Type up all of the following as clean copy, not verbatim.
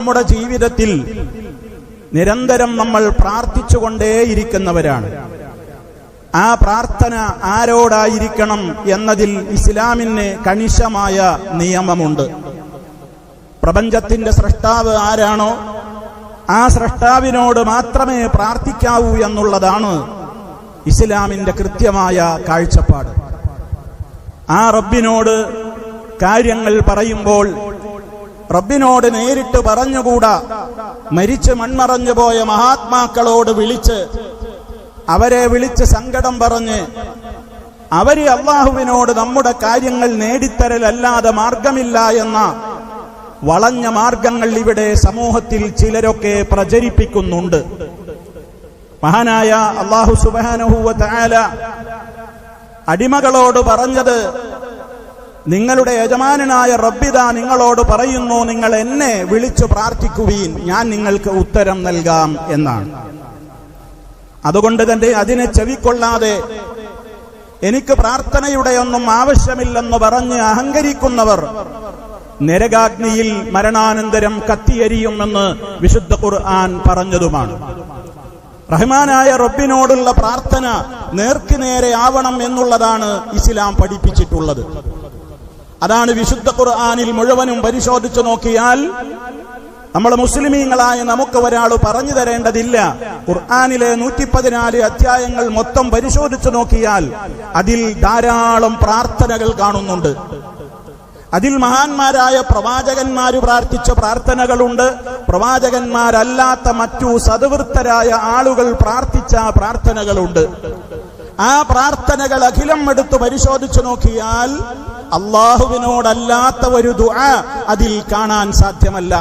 നമ്മുടെ ജീവിതത്തിൽ നിരന്തരം നമ്മൾ പ്രാർത്ഥിച്ചുകൊണ്ടേയിരിക്കുന്നവരാണ്. ആ പ്രാർത്ഥന ആരോടായിരിക്കണം എന്നതിൽ ഇസ്ലാമിന് കണിശമായ നിയമമുണ്ട്. പ്രപഞ്ചത്തിന്റെ സൃഷ്ടാവ് ആരാണോ ആ സൃഷ്ടാവിനോട് മാത്രമേ പ്രാർത്ഥിക്കാവൂ എന്നുള്ളതാണ് ഇസ്ലാമിന്റെ കൃത്യമായ കാഴ്ചപ്പാട്. ആ റബ്ബിനോട് കാര്യങ്ങൾ പറയുമ്പോൾ റബ്ബിനോട് നേരിട്ട് പറഞ്ഞുകൂടാ. മരിച്ച് മൺമറഞ്ഞു പോയ മഹാത്മാക്കളോട് അവരെ വിളിച്ച് സങ്കടം പറഞ്ഞ് അവര് അള്ളാഹുവിനോട് നമ്മുടെ കാര്യങ്ങൾ നേടിത്തരലല്ലാതെ മാർഗമില്ല എന്ന വളഞ്ഞ മാർഗങ്ങൾ ഇവിടെ സമൂഹത്തിൽ ചിലരൊക്കെ പ്രചരിപ്പിക്കുന്നുണ്ട്. മഹാനായ അല്ലാഹു സുബ്ഹാനഹു വ തആല അടിമകളോട് പറഞ്ഞത്, നിങ്ങളുടെ യജമാനനായ റബ്ബിദാ നിങ്ങളോട് പറയുന്നു, നിങ്ങൾ എന്നെ വിളിച്ചു പ്രാർത്ഥിക്കുവീൻ, ഞാൻ നിങ്ങൾക്ക് ഉത്തരം നൽകാം എന്നാണ്. അതുകൊണ്ട് തന്നെ അതിനെ ചെവിക്കൊള്ളാതെ എനിക്ക് പ്രാർത്ഥനയുടെ ഒന്നും ആവശ്യമില്ലെന്ന് പറഞ്ഞ് അഹങ്കരിക്കുന്നവർ നരകാഗ്നിയിൽ മരണാനന്തരം കത്തിയെരിയുമെന്ന് വിശുദ്ധ ഖുർആൻ പറഞ്ഞതുമാണ്. റഹ്മാനായ റബ്ബിനോടുള്ള പ്രാർത്ഥന നേർക്കുനേരെ ആവണം എന്നുള്ളതാണ് ഇസ്ലാം പഠിപ്പിച്ചിട്ടുള്ളത്. അതാണ് വിശുദ്ധ ഖുർആനിൽ മുഴുവനും പരിശോധിച്ചു നോക്കിയാൽ നമ്മൾ മുസ്ലിമീങ്ങളായ നമുക്ക് ഒരാൾ പറഞ്ഞു തരേണ്ടതില്ല. ഖുർആനിലെ 114 അധ്യായങ്ങൾ മൊത്തം പരിശോധിച്ചു നോക്കിയാൽ അതിൽ ധാരാളം പ്രാർത്ഥനകൾ കാണുന്നുണ്ട്. അതിൽ മഹാന്മാരായ പ്രവാചകന്മാര് പ്രാർത്ഥിച്ച പ്രാർത്ഥനകളുണ്ട്. പ്രവാചകന്മാരല്ലാത്ത മറ്റു സദ്വൃത്തരായ ആളുകൾ പ്രാർത്ഥിച്ച പ്രാർത്ഥനകളുണ്ട്. ആ പ്രാർത്ഥനകൾ അഖിലം എടുത്തു പരിശോധിച്ചു നോക്കിയാൽ അള്ളാഹുവിനോടല്ലാത്ത ഒരു ദുആ അതിൽ കാണാൻ സാധ്യമല്ല.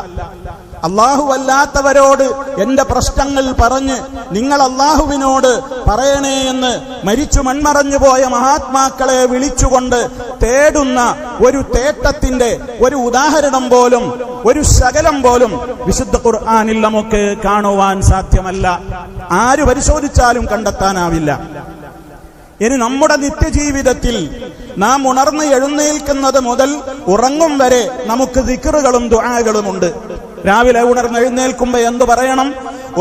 അള്ളാഹു അല്ലാത്തവരോട് എന്റെ പ്രശ്നങ്ങൾ പറഞ്ഞ് നിങ്ങൾ അള്ളാഹുവിനോട് പറയണേ എന്ന് മരിച്ചു മൺമറഞ്ഞു പോയ മഹാത്മാക്കളെ വിളിച്ചുകൊണ്ട് തേടുന്ന ഒരു തേട്ടത്തിന്റെ ഒരു ഉദാഹരണം പോലും, ഒരു ശകലം പോലും വിശുദ്ധ ഖുർആനിൽ നമുക്ക് കാണുവാൻ സാധ്യമല്ല. ആര് പരിശോധിച്ചാലും കണ്ടെത്താനാവില്ല. ഇനി നമ്മുടെ നിത്യജീവിതത്തിൽ നാം ഉണർന്ന് എഴുന്നേൽക്കുന്നത് മുതൽ ഉറങ്ങും വരെ നമുക്ക് ദിക്റുകളും ദുആകളുമുണ്ട്. രാവിലെ ഉണർന്നെഴുന്നേൽക്കുമ്പോൾ എന്തു പറയണം,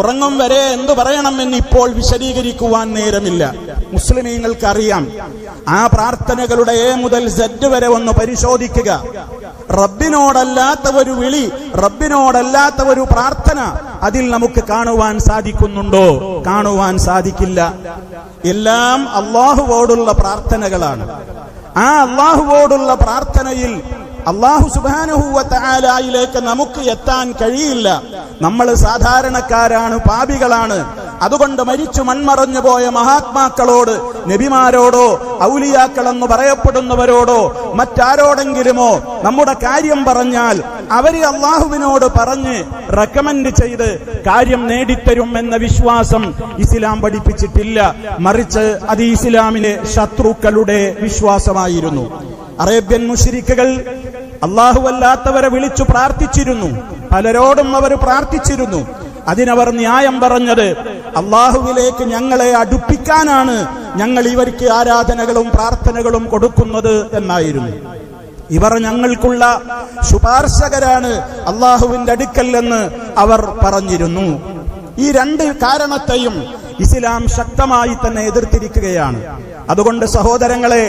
ഉറങ്ങും വരെ എന്തു പറയണം എന്ന് ഇപ്പോൾ വിശദീകരിക്കുവാൻ നേരമില്ല. മുസ്ലിമീങ്ങൾക്കറിയാം. ആ പ്രാർത്ഥനകളുടെ എ മുതൽ സെഡ് വരെ ഒന്ന് പരിശോധിക്കുക. റബ്ബിനോടല്ലാത്ത ഒരു വിളി, റബ്ബിനോടല്ലാത്ത ഒരു പ്രാർത്ഥന അതിൽ നമുക്ക് കാണുവാൻ സാധിക്കുന്നുണ്ടോ? കാണുവാൻ സാധിക്കില്ല. എല്ലാം അള്ളാഹുവോടുള്ള പ്രാർത്ഥനകളാണ്. ആ അള്ളാഹുവോടുള്ള പ്രാർത്ഥനയിൽ അല്ലാഹു സുബ്ഹാനഹു വ തആലയിലേക്ക് നമുക്ക് എത്താൻ കഴിയില്ല. നമ്മൾ സാധാരണക്കാരാണ്, പാപികളാണ്. അതുകൊണ്ട് മരിച്ചു മൺമറഞ്ഞു പോയ മഹാത്മാക്കളോട്, നബിമാരോടോ ഔലിയാക്കളെന്ന് പറയപ്പെടുന്നവരോടോ മറ്റാരോടെങ്കിലുമോ നമ്മുടെ കാര്യം പറഞ്ഞാൽ അവര് അള്ളാഹുവിനോട് പറഞ്ഞ് റെക്കമെൻഡ് ചെയ്ത് കാര്യം നേടിത്തരും എന്ന വിശ്വാസം ഇസ്ലാം പഠിപ്പിച്ചിട്ടില്ല. മറിച്ച് അത് ഇസ്ലാമിലെ ശത്രുക്കളുടെ വിശ്വാസമായിരുന്നു. അറേബ്യൻ മുശ്രിക്കുകൾ അല്ലാഹുവല്ലാത്തവരെ വിളിച്ചു പ്രാർത്ഥിച്ചിരുന്നു. പലരോടും അവർ പ്രാർത്ഥിച്ചിരുന്നു. അതിനവർ ന്യായം പറഞ്ഞത്, അള്ളാഹുവിലേക്ക് ഞങ്ങളെ അടുപ്പിക്കാനാണ് ഞങ്ങൾ ഇവർക്ക് ആരാധനകളും പ്രാർത്ഥനകളും കൊടുക്കുന്നത് എന്നായിരുന്നു. ഇവർ ഞങ്ങൾക്കുള്ള ശുപാർശകരാണ് അള്ളാഹുവിന്റെ അടുക്കൽ എന്ന് അവർ പറഞ്ഞിരുന്നു. ഈ രണ്ട് കാരണത്തെയും ഇസ്ലാം ശക്തമായി തന്നെ എതിർത്തിരിക്കുകയാണ്. അതുകൊണ്ട് സഹോദരങ്ങളെ,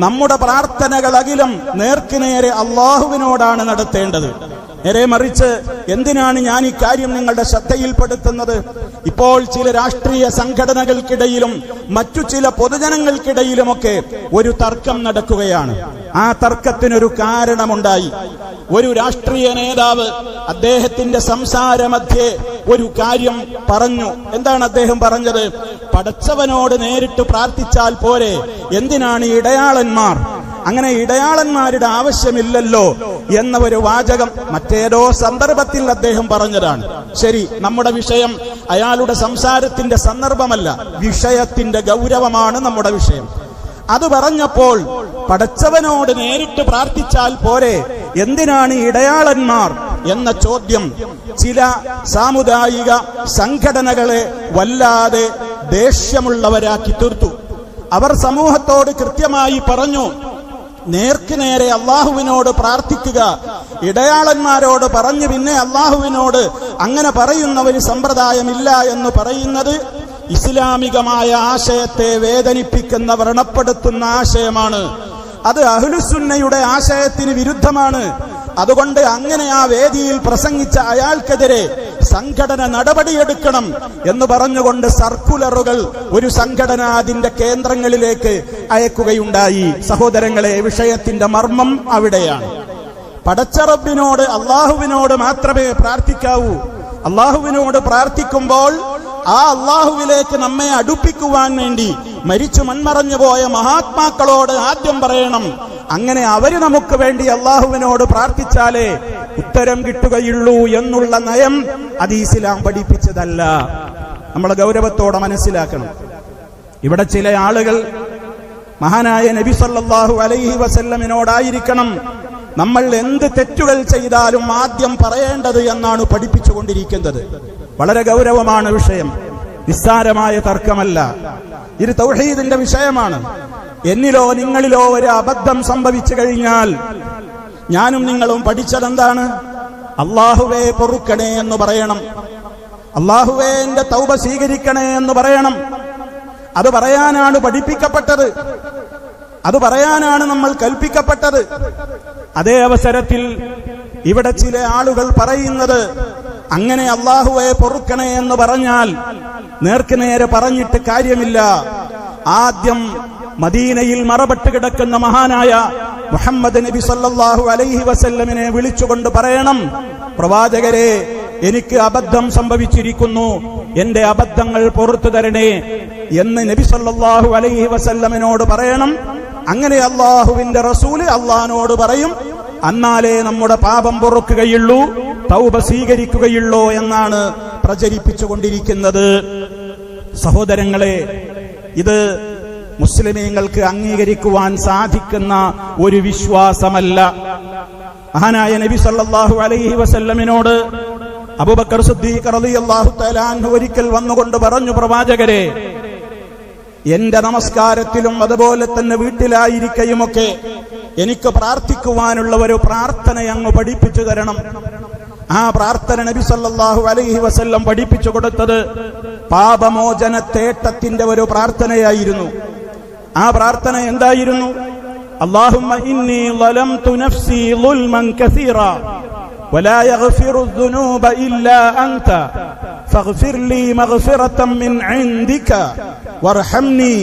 നമ്മുടെ പ്രാർത്ഥനകളകിലും നേർക്കുനേരെ അള്ളാഹുവിനോടാണ് നടത്തേണ്ടത്. നേരെ മറിച്ച് എന്തിനാണ് ഞാൻ ഈ കാര്യം നിങ്ങളുടെ ശ്രദ്ധയിൽപ്പെടുത്തുന്നത്? ഇപ്പോൾ ചില രാഷ്ട്രീയ സംഘടനകൾക്കിടയിലും മറ്റു ചില പൊതുജനങ്ങൾക്കിടയിലുമൊക്കെ ഒരു തർക്കം നടക്കുകയാണ്. ആ തർക്കത്തിനൊരു കാരണമുണ്ടായി. ഒരു രാഷ്ട്രീയ നേതാവ് അദ്ദേഹത്തിന്റെ സംസാരമധ്യേ ഒരു കാര്യം പറഞ്ഞു. എന്താണ് അദ്ദേഹം പറഞ്ഞത്? പടച്ചവനോട് നേരിട്ട് പ്രാർത്ഥിച്ചാൽ പോരെ, എന്തിനാണ് ഇടയാളന്മാർ? അങ്ങനെ ഇടയാളന്മാരുടെ ആവശ്യമില്ലല്ലോ എന്ന ഒരു വാചകം മറ്റേതോ സന്ദർഭത്തിൽ അദ്ദേഹം പറഞ്ഞതാണ്. ശരി, നമ്മുടെ വിഷയം അയാളുടെ സംസാരത്തിന്റെ സന്ദർഭമല്ല, വിഷയത്തിന്റെ ഗൗരവമാണ് നമ്മുടെ വിഷയം. അത് പറഞ്ഞപ്പോൾ പടച്ചവനോട് നേരിട്ട് പ്രാർത്ഥിച്ചാൽ പോരെ, എന്തിനാണ് ഇടയാളന്മാർ എന്ന ചോദ്യം ചില സാമുദായിക സംഘടനകളെ വല്ലാതെ ദേഷ്യമുള്ളവരാക്കി തീർത്തു. അവർ സമൂഹത്തോട് കൃത്യമായി പറഞ്ഞു, നേർക്ക് നേരെ അള്ളാഹുവിനോട് പ്രാർത്ഥിക്കുക, ഇടയാളന്മാരോട് പറഞ്ഞു പിന്നെ അള്ളാഹുവിനോട് അങ്ങനെ പറയുന്ന ഒരു സമ്പ്രദായമില്ല എന്ന് പറയുന്നത് ഇസ്ലാമികമായ ആശയത്തെ വേദനിപ്പിക്കുന്ന, വ്രണപ്പെടുത്തുന്ന ആശയമാണ്. അത് അഹ്ലുസുന്നയുടെ ആശയത്തിന് വിരുദ്ധമാണ്. അതുകൊണ്ട് അങ്ങനെ ആ വേദിയിൽ പ്രസംഗിച്ച അയാൾക്കെതിരെ സംഘടന നടപടിയെടുക്കണം എന്ന് പറഞ്ഞുകൊണ്ട് സർക്കുലറുകൾ ഒരു സംഘടന അതിന്റെ കേന്ദ്രങ്ങളിലേക്ക് അയക്കുകയുണ്ടായി. സഹോദരങ്ങളെ, വിഷയത്തിന്റെ മർമ്മം അവിടെയാണ്. പടച്ച റബ്ബിനോട്, അള്ളാഹുവിനോട് മാത്രമേ പ്രാർത്ഥിക്കാവൂ. അള്ളാഹുവിനോട് പ്രാർത്ഥിക്കുമ്പോൾ ആ അള്ളാഹുവിലേക്ക് നമ്മെ അടുപ്പിക്കുവാൻ വേണ്ടി മരിച്ചു മൺമറഞ്ഞു പോയ മഹാത്മാക്കളോട് ആദ്യം പറയണം. അങ്ങനെ അവര് നമുക്ക് വേണ്ടി അള്ളാഹുവിനോട് പ്രാർത്ഥിച്ചാലേ ഉത്തരം കിട്ടുകയുള്ളൂ എന്നുള്ള നയം അത് ഇസ്ലാം പഠിപ്പിച്ചതല്ല. നമ്മൾ ഗൗരവത്തോടെ മനസ്സിലാക്കണം. ഇവിടെ ചില ആളുകൾ മഹാനായ നബി സല്ലല്ലാഹു അലൈഹി വസല്ലമിനോടായിരിക്കണം നമ്മൾ എന്ത് തെറ്റുകൾ ചെയ്താലും ആദ്യം പറയേണ്ടത് എന്നാണ് പഠിപ്പിച്ചുകൊണ്ടിരിക്കുന്നത്. വളരെ ഗൗരവമാണ് വിഷയം, നിസ്സാരമായ തർക്കമല്ല. ഇത് തൗഹീദിന്റെ വിഷയമാണ്. എന്നിലോ നിങ്ങളിലോ ഒരു അബദ്ധം സംഭവിച്ചു കഴിഞ്ഞാൽ ഞാനും നിങ്ങളും പഠിച്ചതെന്താണ്? അല്ലാഹുവേ പൊറുക്കണേ എന്ന് പറയണം. അല്ലാഹുവേ എന്റെ തൗബ സ്വീകരിക്കണേ എന്ന് പറയണം. അത് പറയാനാണ് പഠിപ്പിക്കപ്പെട്ടത്, അത് പറയാനാണ് നമ്മൾ കൽപ്പിക്കപ്പെട്ടത്. അതേ അവസരത്തിൽ ഇവിടെ ചില ആളുകൾ പറയുന്നത് അങ്ങനെ അല്ലാഹുവേ പൊറുക്കണേ എന്ന് പറഞ്ഞാൽ നേർക്ക് നേരെ പറഞ്ഞിട്ട് കാര്യമില്ല. ആദ്യം മദീനയിൽ മറപെട്ട് കിടക്കുന്ന മഹാനായ മുഹമ്മദ് നബി സല്ലല്ലാഹു അലൈഹി വസല്ലമിനെ വിളിച്ചുകൊണ്ട് പറയണം, പ്രവാചകരെ, എനിക്ക് അബദ്ധം സംഭവിച്ചിരിക്കുന്നു, എന്റെ അബദ്ധങ്ങൾ പുറത്തു തരണേ എന്ന് നബി സല്ലല്ലാഹു അലൈഹി വസല്ലമിനോട് പറയണം. അങ്ങനെ അല്ലാഹുവിന്റെ റസൂല് അല്ലാഹുവിനോട് പറയും, അന്നാലേ നമ്മുടെ പാപം പൊറുക്കുകയുള്ളൂ, തൗബ സ്വീകരിക്കുകയുള്ളൂ എന്നാണ് പ്രചരിപ്പിച്ചുകൊണ്ടിരിക്കുന്നത്. സഹോദരങ്ങളെ, ഇത് മുസ്ലിമീങ്ങൾക്ക് അംഗീകരിക്കുവാൻ സാധിക്കുന്ന ഒരു വിശ്വാസമല്ല. മഹാനായ നബി സല്ലല്ലാഹു അലൈഹി വസല്ലമിനോട് അബൂബക്കർ സിദ്ദീഖ് റളിയല്ലാഹു തആല അൻഹു ഒരിക്കൽ വന്നുകൊണ്ട് പറഞ്ഞു, പ്രവാചകരെ, എന്റെ നമസ്കാരത്തിലും അതുപോലെ തന്നെ വീട്ടിലായിരിക്കയുമൊക്കെ എനിക്ക് പ്രാർത്ഥിക്കുവാനുള്ള ഒരു പ്രാർത്ഥന അങ്ങ് പഠിപ്പിച്ചു തരണം. ആ പ്രാർത്ഥന നബി സല്ലല്ലാഹു അലൈഹി വസല്ലം പഠിപ്പിച്ചു കൊടുത്തത് പാപമോചന തേട്ടത്തിന്റെ ഒരു പ്രാർത്ഥനയായിരുന്നു. ആ പ്രാർത്ഥന എന്തായിരുന്നു? അല്ലാഹുമ്മ ഇന്നി ളലംതു നഫ്സി ളുൽമൻ കസീറാ വലാ യഗ്ഫിറു ദുനൂബ ഇല്ലാ അൻത ഫഗ്ഫിർ ലീ മഗ്ഫിറതൻ മിൻ ഇൻദിക വർഹംനി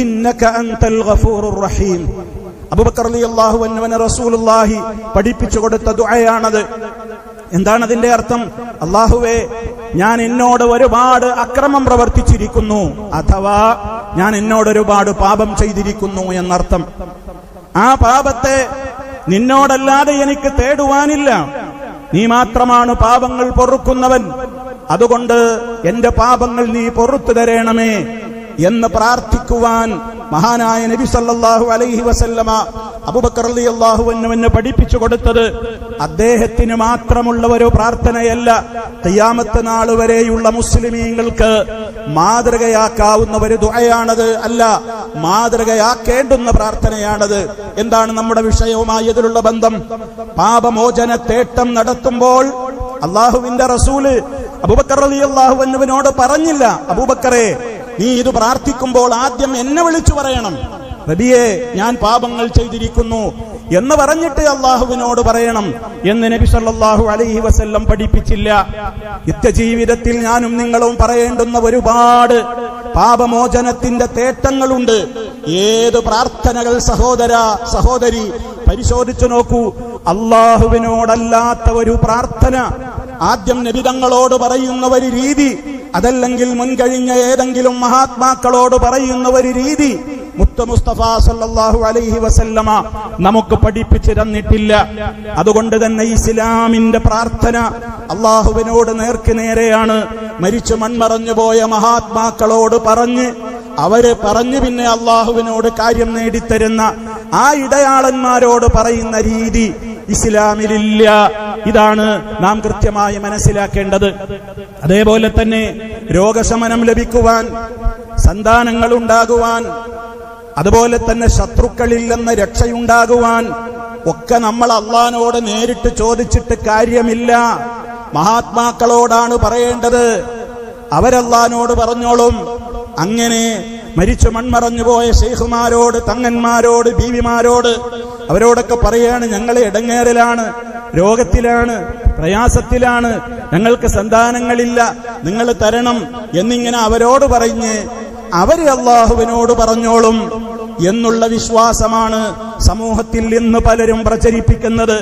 ഇന്നക അൻതൽ ഗഫൂറുർ റഹീം. അബൂബക്കർ റളിയല്ലാഹു അൻഹു റസൂലുള്ളാഹി പഠിപ്പിച്ചു കൊടുത്ത ദുആയാണത്. എന്താണ് അതിന്റെ അർത്ഥം? അല്ലാഹുവേ, ഞാൻ എന്നോട് ഒരുപാട് അക്രമം പ്രവർത്തിച്ചിരിക്കുന്നു, അഥവാ ഞാൻ എന്നോട് ഒരുപാട് പാപം ചെയ്തിരിക്കുന്നു എന്നർത്ഥം. ആ പാപത്തെ നിന്നോടല്ലാതെ എനിക്ക് തേടുവാനില്ല, നീ മാത്രമാണ് പാപങ്ങൾ പൊറുക്കുന്നവൻ. അതുകൊണ്ട് എന്റെ പാപങ്ങൾ നീ പൊറുത്തു തരണമേ എന്ന് പ്രാർത്ഥിക്കുവാൻ മഹാനായ നബി സല്ലല്ലാഹു അലൈഹി വസല്ലമ അബൂബക്കർ റളിയല്ലാഹു അൻഹുവിനെ പഠിപ്പിച്ചു കൊടുത്തത് അദ്ദേഹത്തിന് മാത്രമുള്ള ഒരു പ്രാർത്ഥനയല്ല, ഖിയാമത്ത് നാൾ വരെയുള്ള മുസ്ലിമീങ്ങൾക്ക് മാതൃകയാക്കാവുന്ന ഒരു ദുആയാണത്. അല്ല, മാതൃകയാക്കേണ്ടുന്ന പ്രാർത്ഥനയാണത്. എന്താണ് നമ്മുടെ വിഷയവുമായി ഇതിലുള്ള ബന്ധം? പാപമോചന തേട്ടം നടത്തുമ്പോൾ അല്ലാഹുവിന്റെ റസൂല് അബൂബക്കർ റളിയല്ലാഹു അൻഹുവിനോട് പറഞ്ഞില്ല, അബൂബക്കറെ, നീ ഇത് പ്രാർത്ഥിക്കുമ്പോൾ ആദ്യം എന്നെ വിളിച്ചു പറയണം, നബിയെ, ഞാൻ പാപങ്ങൾ ചെയ്തിരിക്കുന്നു എന്ന് പറഞ്ഞിട്ട് അള്ളാഹുവിനോട് പറയണം എന്ന് നബി സല്ലല്ലാഹു അലൈഹി വസല്ലം പഠിപ്പിച്ചില്ല. നിത്യജീവിതത്തിൽ ഞാനും നിങ്ങളും പറയേണ്ടുന്ന ഒരുപാട് പാപമോചനത്തിന്റെ തേട്ടങ്ങളുണ്ട്. ഏത് പ്രാർത്ഥനകൾ സഹോദര സഹോദരി പരിശോധിച്ചു നോക്കൂ. അള്ളാഹുവിനോടല്ലാത്ത ഒരു പ്രാർത്ഥന ആദ്യം നബിതങ്ങളോട് പറയുന്ന ഒരു രീതി, അതല്ലെങ്കിൽ മുൻകഴിഞ്ഞ ഏതെങ്കിലും മഹാത്മാക്കളോട് പറയുന്ന ഒരു രീതി മുത്ത മുസ്തഫ സല്ലല്ലാഹു അലൈഹി വസല്ലമ നമുക്ക് പഠിപ്പിച്ചു തന്നിട്ടില്ല. അതുകൊണ്ട് തന്നെ ഇസ്ലാമിന്റെ പ്രാർത്ഥന അള്ളാഹുവിനോട് നേർക്ക് നേരെയാണ്. മരിച്ചു മൺമറഞ്ഞു പോയ മഹാത്മാക്കളോട് അവര് പറഞ്ഞു പിന്നെ അള്ളാഹുവിനോട് കാര്യം നേടിത്തരുന്ന ആ ഇടയാളന്മാരോട് പറയുന്ന രീതി ഇസ്ലാമിലില്ല. ഇതാണ് നാം കൃത്യമായി മനസ്സിലാക്കേണ്ടത്. അതേപോലെ തന്നെ രോഗശമനം ലഭിക്കുവാൻ, സന്താനങ്ങൾ ഉണ്ടാകുവാൻ, അതുപോലെ തന്നെ ശത്രുക്കളിൽ നിന്ന് രക്ഷയുണ്ടാകുവാൻ ഒക്കെ നമ്മൾ അള്ളാഹിനോട് നേരിട്ട് ചോദിച്ചിട്ട് കാര്യമില്ല. മഹാത്മാക്കളോടാണ് പറയേണ്ടത്. അവരല്ലാഹിനോട് പറഞ്ഞോളും. അങ്ങനെ മരിച്ചു മൺമറഞ്ഞുപോയ ശൈഖുമാരോട്, തങ്ങന്മാരോട്, ബീവിമാരോട്, അവരോടൊക്കെ പറയാണ്, ഞങ്ങൾ ഇടങ്ങേറിലാണ്, രോഗത്തിലാണ്, പ്രയാസത്തിലാണ്, ഞങ്ങൾക്ക് സന്താനങ്ങളില്ല, നിങ്ങൾ തരണം എന്നിങ്ങനെ അവരോട് പറഞ്ഞ് അവര് അള്ളാഹുവിനോട് പറഞ്ഞോളും എന്നുള്ള വിശ്വാസമാണ് സമൂഹത്തിൽ ഇന്ന് പലരും പ്രചരിപ്പിക്കുന്നത്.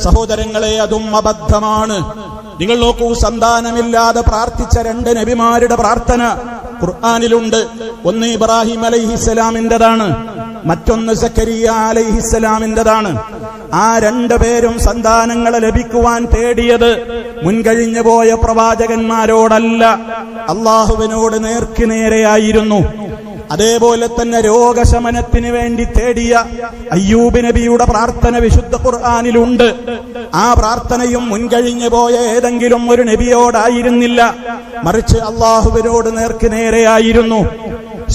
സഹോദരങ്ങളെ, അതും അബദ്ധമാണ്. നിങ്ങൾ നോക്കൂ, സന്താനമില്ലാതെ പ്രാർത്ഥിച്ച 2 നബിമാരുടെ പ്രാർത്ഥന ഖുർആനിലുണ്ട്. ഒന്ന് ഇബ്രാഹിം അലൈഹിസ്സലാമിന്റേതാണ്, മറ്റൊന്ന് സക്കരിയ അലൈഹിസ്സലാമിന്റേതാണ്. ആ 2 പേരും സന്താനങ്ങളെ ലഭിക്കുവാൻ തേടിയത് മുൻകഴിഞ്ഞു പോയ പ്രവാചകന്മാരോടല്ല, അള്ളാഹുവിനോട് നേർക്കുനേരെയായിരുന്നു. അതേപോലെ തന്നെ രോഗശമനത്തിന് വേണ്ടി തേടിയ അയ്യൂബ് നബിയുടെ പ്രാർത്ഥന വിശുദ്ധ ഖുർആനിലുണ്ട്. ആ പ്രാർത്ഥനയും മുൻകഴിഞ്ഞു പോയ ഏതെങ്കിലും ഒരു നബിയോടായിരുന്നില്ല, മറിച്ച് അള്ളാഹുവിനോട് നേർക്കുനേരെയായിരുന്നു.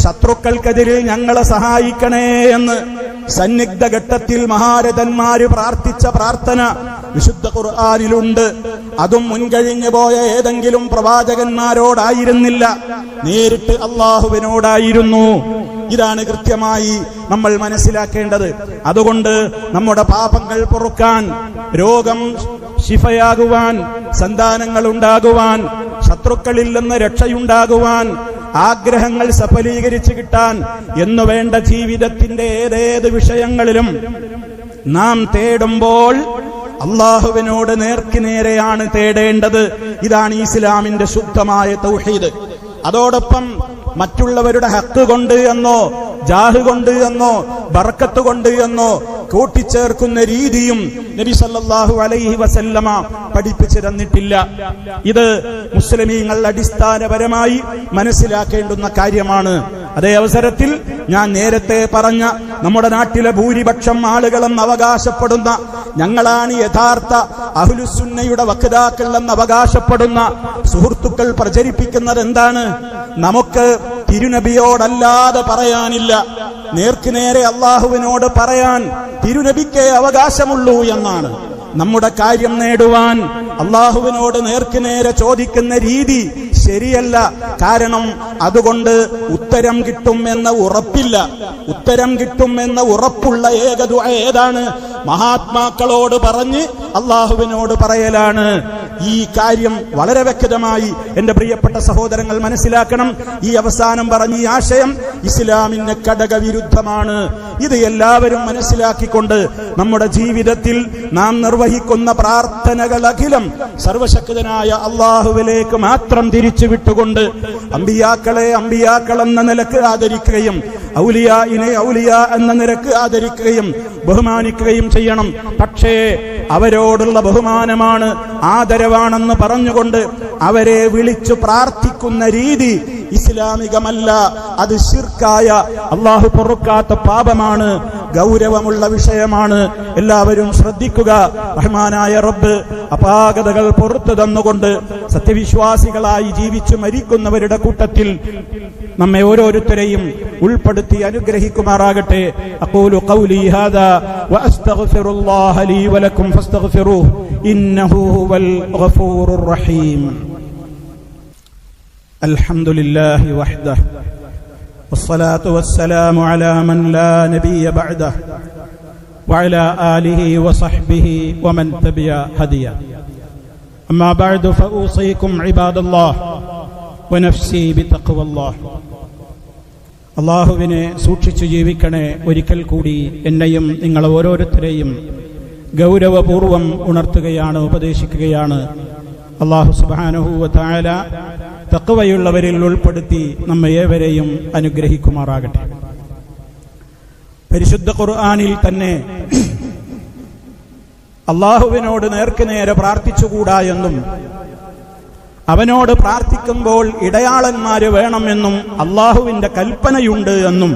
ശത്രുക്കൾക്കെതിരെ ഞങ്ങളെ സഹായിക്കണേ എന്ന് സന്നിഗ്ധ ഘട്ടത്തിൽ മഹാരഥന്മാര് പ്രാർത്ഥിച്ച പ്രാർത്ഥന വിശുദ്ധ ഖുർആനിലുണ്ട്. അതും മുൻകഴിഞ്ഞു പോയ ഏതെങ്കിലും പ്രവാചകന്മാരോടായിരുന്നില്ല, നേരിട്ട് അള്ളാഹുവിനോടായിരുന്നു. ഇതാണ് കൃത്യമായി നമ്മൾ മനസ്സിലാക്കേണ്ടത്. അതുകൊണ്ട് നമ്മുടെ പാപങ്ങൾ പൊറുക്കാൻ, രോഗം ശിഫയാകുവാൻ, സന്താനങ്ങൾ ഉണ്ടാകുവാൻ, ശത്രുക്കളിൽ നിന്ന് രക്ഷയുണ്ടാകുവാൻ, ആഗ്രഹങ്ങൾ സഫലീകരിച്ചു കിട്ടാൻ എന്നു വേണ്ട ജീവിതത്തിന്റെ ഏതേത് വിഷയങ്ങളിലും നാം തേടുമ്പോൾ അള്ളാഹുവിനോട് നേർക്കുനേരെയാണ് തേടേണ്ടത്. ഇതാണ് ഇസ്ലാമിന്റെ ശുദ്ധമായ തൗഹീദ്. അതോടൊപ്പം മറ്റുള്ളവരുടെ ഹക്ക് കൊണ്ട് എന്നോ ജാഹ് കൊണ്ട് എന്നോ ബർക്കത്ത് കൊണ്ട് എന്നോ കൂട്ടിച്ചേർക്കുന്ന രീതിയും നബി സല്ലല്ലാഹു അലൈഹി വസല്ലമ പഠിപ്പിച്ചു തന്നിട്ടില്ല. ഇത് മുസ്ലിമീങ്ങൾ അടിസ്ഥാനപരമായി മനസ്സിലാക്കേണ്ടുന്ന കാര്യമാണ്. അതേ അവസരത്തിൽ ഞാൻ നേരത്തെ പറഞ്ഞ നമ്മുടെ നാട്ടിലെ ഭൂരിപക്ഷം ആളുകളും അവകാശപ്പെടുന്ന, ഞങ്ങളാണ് യഥാർത്ഥ അഹ്ലുസുന്നയുടെ വക്താക്കൾ എന്ന് അവകാശപ്പെടുന്ന സുഹൃത്തുക്കൾ പ്രചരിപ്പിക്കുന്നത് എന്താണ്? നമുക്ക് തിരുനബിയോടല്ലാതെ പറയാനില്ല, നേർക്കുനേരെ അള്ളാഹുവിനോട് പറയാൻ തിരുനബിക്കേ അവകാശമുള്ളൂ എന്നാണ്. നമ്മുടെ കാര്യം നേടുവാൻ അള്ളാഹുവിനോട് നേർക്കുനേരെ ചോദിക്കുന്ന രീതി ശരിയല്ല. കാരണം അതുകൊണ്ട് ഉത്തരം കിട്ടുമെന്ന ഉറപ്പില്ല. ഉത്തരം കിട്ടുമെന്ന ഉറപ്പുള്ള ഏക ദുആ ഏതാണ്? മഹാത്മാക്കളോട് പറഞ്ഞ് അള്ളാഹുവിനോട് പറയലാണ്. ഈ കാര്യം വളരെ വ്യക്തമായി എന്റെ പ്രിയപ്പെട്ട സഹോദരങ്ങൾ മനസ്സിലാക്കണം. ഈ അവസാനം പറഞ്ഞ ഈ ആശയം ഇസ്ലാമിന് ഘടകവിരുദ്ധമാണ്. ഇത് എല്ലാവരും മനസ്സിലാക്കിക്കൊണ്ട് നമ്മുടെ ജീവിതത്തിൽ നാം നിർവഹിക്കുന്ന പ്രാർത്ഥനകളഖിലം സർവശക്തനായ അള്ളാഹുവിലേക്ക് മാത്രം തിരിച്ചു വിട്ടുകൊണ്ട് അമ്പിയാക്കളെ അമ്പിയാക്കൾ എന്ന നിലക്ക് ആദരിക്കുകയും ഔലിയാഇനെ ഔലിയാ എന്ന നിലക്ക് ആദരിക്കുകയും ബഹുമാനിക്കുകയും ചെയ്യണം. പക്ഷേ അവരോടുള്ള ബഹുമാനമാണ്, ആദരവാണെന്ന് പറഞ്ഞുകൊണ്ട് അവരെ വിളിച്ചു പ്രാർത്ഥിക്കുന്ന രീതി ഇസ്ലാമികമല്ല. അത് ശിർക്കായ, അള്ളാഹു പൊറുക്കാത്ത പാപമാണ്, ഗൗരവമുള്ള വിഷയമാണ്. എല്ലാവരും ശ്രദ്ധിക്കുക. റഹ്മാനായ റബ്ബ് അപാകതകൾ പുറത്തു തന്നുകൊണ്ട് സത്യവിശ്വാസികളായി ജീവിച്ചു മരിക്കുന്നവരുടെ കൂട്ടത്തിൽ നമ്മെ ഓരോരുത്തരെയും ഉൾപ്പെടുത്തി അനുഗ്രഹിക്കുമാറാകട്ടെ. അഖൂലു ഖൗലി ഹാദാ വഅസ്തഗ്ഫിറുല്ലാഹ ലീ വലക്കും ഫസ്തഗ്ഫിറൂഹു ഇന്നഹു ഹുവൽ ഗഫൂറുർ റഹീം. അൽഹംദുലില്ലാഹി വഹ്ദഹു വസ്സലാത്തു വസ്സലാമു അലാ മൻ ലാ നബിയ്യ ബഅദഹു വഅലാ ആലിഹി വസഹ്ബിഹി വമൻ തബിഅ ഹദിയ. അമ്മാ ബഅദു ഫഊസീകും ഇബാദല്ലാഹ് വനഫ്സി ബിതഖ്വല്ലാഹ്. അള്ളാഹുവിനെ സൂക്ഷിച്ചു ജീവിക്കണേ. ഒരിക്കൽ കൂടി എന്നെയും നിങ്ങളെ ഓരോരുത്തരെയും ഗൗരവപൂർവം ഉണർത്തുകയാണ്, ഉപദേശിക്കുകയാണ്. അള്ളാഹു സുബ്ഹാനഹു വ തആല തഖ്വയുള്ളവരിൽ ഉൾപ്പെടുത്തി നമ്മെ ഏവരെയും അനുഗ്രഹിക്കുമാറാകട്ടെ. പരിശുദ്ധ ഖുർആനിൽ തന്നെ അള്ളാഹുവിനോട് നേർക്കുനേരെ പ്രാർത്ഥിച്ചുകൂടാ എന്നും അവനോട് പ്രാർത്ഥിക്കുമ്പോൾ ഇടയാളന്മാര് വേണമെന്നും അള്ളാഹുവിന്റെ കൽപ്പനയുണ്ട് എന്നും,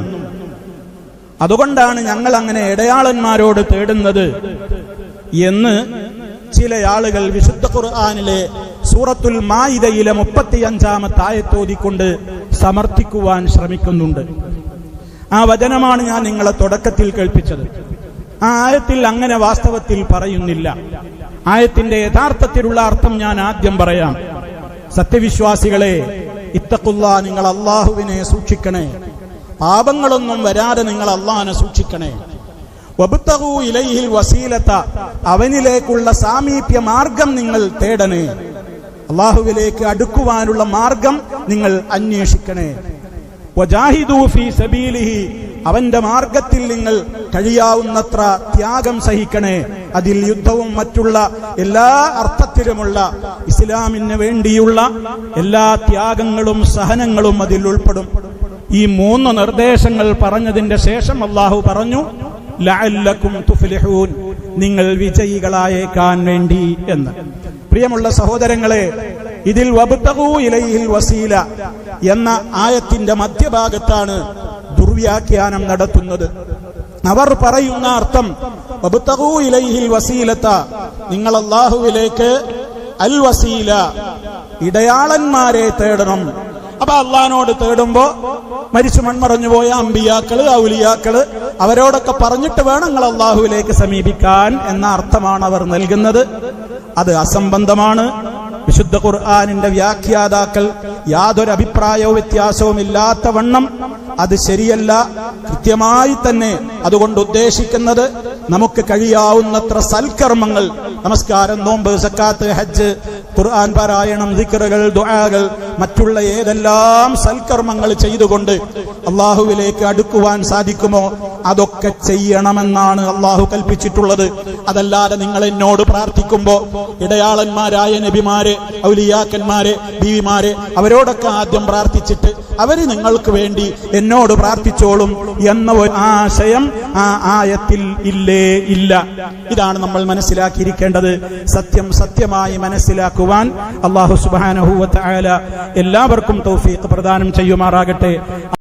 അതുകൊണ്ടാണ് ഞങ്ങൾ അങ്ങനെ ഇടയാളന്മാരോട് തേടുന്നത് എന്ന് ചില ആളുകൾ വിശുദ്ധ ഖുർആനിലെ സൂറത്തുൽ മാഇദയിലെ 35-ാമത്തെ ആയത്ത് ഓതിക്കൊണ്ട് സമർത്ഥിക്കുവാൻ ശ്രമിക്കുന്നുണ്ട്. ആ വചനമാണ് ഞാൻ നിങ്ങളെ തുടക്കത്തിൽ കേൾപ്പിച്ചത്. ആ ആയത്തിൽ അങ്ങനെ വാസ്തവത്തിൽ പറയുന്നില്ല. ആയത്തിന്റെ യഥാർത്ഥത്തിലുള്ള അർത്ഥം ഞാൻ ആദ്യം പറയാം. സത്യവിശ്വാസികളെ, ഇത്തഖുല്ലാ, നിങ്ങൾ അല്ലാഹുവിനെ സൂക്ഷിക്കണേ. പാപങ്ങളൊന്നും വരാതെ നിങ്ങൾ അല്ലാഹുവിനെ സൂക്ഷിക്കണേ. വബ്തഗൂ ഇലൈഹിൽ വസീലത, അവനിലേക്കുള്ള സാമീപ്യ മാർഗം നിങ്ങൾ തേടണേ. അല്ലാഹുവിലേക്ക് അടുക്കുവാനുള്ള മാർഗം നിങ്ങൾ അന്വേഷിക്കണേ. വജാഹിദൂ ഫീ സബീലിഹി, അവന്റെ മാർഗത്തിൽ നിങ്ങൾ കഴിയാവുന്നത്ര ത്യാഗം സഹിക്കണേ. അതിൽ യുദ്ധവും മറ്റുള്ള എല്ലാ അർത്ഥത്തിലുമുള്ള ഇസ്ലാമിന് വേണ്ടിയുള്ള എല്ലാ ത്യാഗങ്ങളും സഹനങ്ങളും അതിൽ ഉൾപ്പെടും. ഈ 3 നിർദ്ദേശങ്ങൾ പറഞ്ഞതിന്റെ ശേഷം അല്ലാഹു പറഞ്ഞു, ലഅല്ലക്കും തുഫ്ലിഹൂൻ, നിങ്ങൾ വിജയികളായേക്കാൻ വേണ്ടി എന്ന്. പ്രിയമുള്ള സഹോദരങ്ങളെ, ഇതിൽ വബ്തഗൂ ഇലൈഹിൽ വസീല എന്ന ആയത്തിന്റെ മധ്യഭാഗത്താണ് ദുർവ്യാഖ്യാനം നടത്തുന്നത്. അവർ പറയുന്ന അർത്ഥം വബ്തഗൂ ഇലൈഹിൽ വസീലത, നിങ്ങൾ അല്ലാഹുവിലേക്ക് അൽ വസീല, ഇടയാളന്മാരെ തേടണം. അപ്പൊ അള്ളാഹിനോട് തേടുമ്പോ മരിച്ചു മൺമറഞ്ഞുപോയ അമ്പിയാക്കള്, ഔലിയാക്കള്, അവരോടൊക്കെ പറഞ്ഞിട്ട് വേണം നിങ്ങൾ അള്ളാഹുവിലേക്ക് സമീപിക്കാൻ എന്ന അർത്ഥമാണ് അവർ നൽകുന്നത്. അത് അസംബന്ധമാണ്. വിശുദ്ധ ഖുർആനിന്റെ വ്യാഖ്യാതാക്കൾ യാതൊരു അഭിപ്രായവും വ്യത്യാസവും ഇല്ലാത്തവണ്ണം അത് ശരിയല്ല. കൃത്യമായി തന്നെ അതുകൊണ്ട് ഉദ്ദേശിക്കുന്നത് നമുക്ക് കഴിയാവുന്നത്ര സൽക്കർമ്മങ്ങൾ, നമസ്കാരം, നോമ്പ്, സക്കാത്ത്, ഹജ്ജ്, ഖുർആൻ പാരായണം, ദിക്റുകൾ, ദുആകൾ, മറ്റുള്ള ഏതെല്ലാം സൽക്കർമ്മങ്ങൾ ചെയ്തുകൊണ്ട് അള്ളാഹുവിലേക്ക് അടുക്കുവാൻ സാധിക്കുമോ അതൊക്കെ ചെയ്യണമെന്നാണ് അള്ളാഹു കൽപ്പിച്ചിട്ടുള്ളത്. അതല്ലാതെ നിങ്ങൾ എന്നോട് പ്രാർത്ഥിക്കുമ്പോ ഇടയാളന്മാരായ നബിമാരെ, ഔലിയാക്കന്മാരെ, ബീവിമാരെ, അവരോടൊക്കെ ആദ്യം പ്രാർത്ഥിച്ചിട്ട് അവര് നിങ്ങൾക്ക് വേണ്ടി എന്നോട് പ്രാർത്ഥിച്ചോളും എന്ന ഒരു ആശയം ആ ആയത്തിൽ ഇല്ലേ ഇല്ല. ഇതാണ് നമ്മൾ മനസ്സിലാക്കിയിരിക്കേണ്ടത്. സത്യം സത്യമായി മനസ്സിലാക്കുവാൻ അല്ലാഹു സുബ്ഹാനഹു വ തആല എല്ലാവർക്കും തൗഫീഖ് പ്രദാനം ചെയ്യുമാറാകട്ടെ.